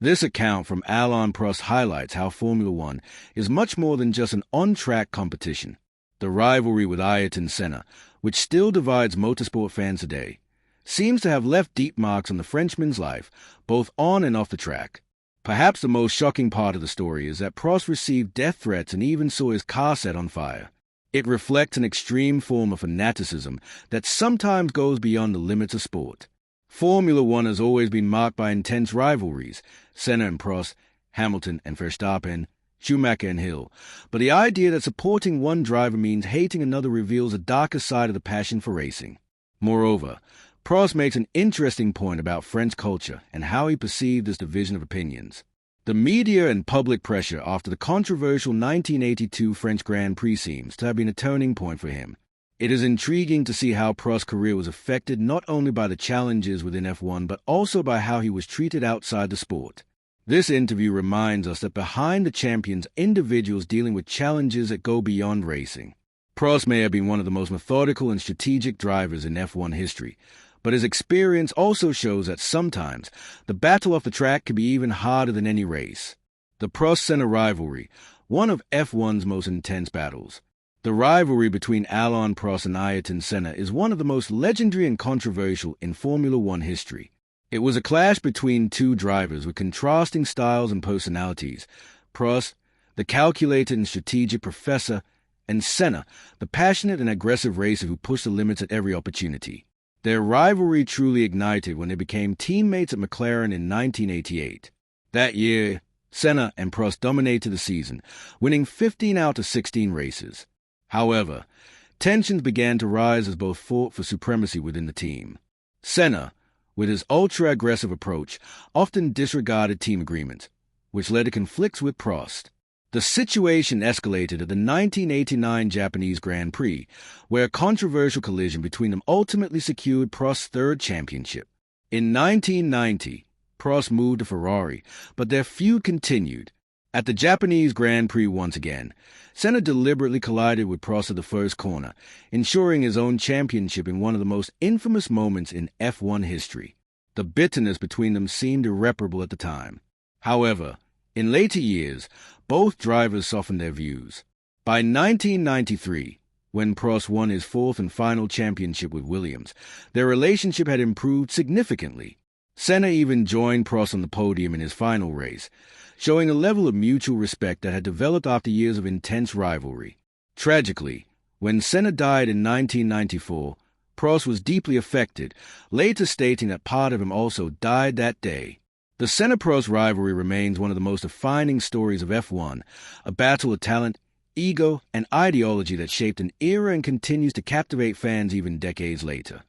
This account from Alain Prost highlights how Formula One is much more than just an on-track competition. The rivalry with Ayrton Senna, which still divides motorsport fans today, seems to have left deep marks on the Frenchman's life, both on and off the track. Perhaps the most shocking part of the story is that Prost received death threats and even saw his car set on fire. It reflects an extreme form of fanaticism that sometimes goes beyond the limits of sport. Formula One has always been marked by intense rivalries, Senna and Prost, Hamilton and Verstappen, Schumacher and Hill. But the idea that supporting one driver means hating another reveals a darker side of the passion for racing. Moreover, Prost makes an interesting point about French culture and how he perceived this division of opinions. The media and public pressure after the controversial 1982 French Grand Prix seems to have been a turning point for him. It is intriguing to see how Prost's career was affected not only by the challenges within F1 but also by how he was treated outside the sport. This interview reminds us that behind the champions are individuals dealing with challenges that go beyond racing. Prost may have been one of the most methodical and strategic drivers in F1 history, but his experience also shows that sometimes the battle off the track can be even harder than any race. The Prost-Senna rivalry, one of F1's most intense battles. The rivalry between Alain Prost and Ayrton Senna is one of the most legendary and controversial in Formula One history. It was a clash between two drivers with contrasting styles and personalities. Prost, the calculated and strategic professor, and Senna, the passionate and aggressive racer who pushed the limits at every opportunity. Their rivalry truly ignited when they became teammates at McLaren in 1988. That year, Senna and Prost dominated the season, winning 15 out of 16 races. However, tensions began to rise as both fought for supremacy within the team. Senna, with his ultra-aggressive approach, often disregarded team agreements, which led to conflicts with Prost. The situation escalated at the 1989 Japanese Grand Prix, where a controversial collision between them ultimately secured Prost's third championship. In 1990, Prost moved to Ferrari, but their feud continued. At the Japanese Grand Prix once again, Senna deliberately collided with Prost at the first corner, ensuring his own championship in one of the most infamous moments in F1 history. The bitterness between them seemed irreparable at the time. However, in later years, both drivers softened their views. By 1993, when Prost won his fourth and final championship with Williams, their relationship had improved significantly. Senna even joined Prost on the podium in his final race, showing a level of mutual respect that had developed after years of intense rivalry. Tragically, when Senna died in 1994, Prost was deeply affected, later stating that part of him also died that day. The Senna-Prost rivalry remains one of the most defining stories of F1, a battle of talent, ego, and ideology that shaped an era and continues to captivate fans even decades later.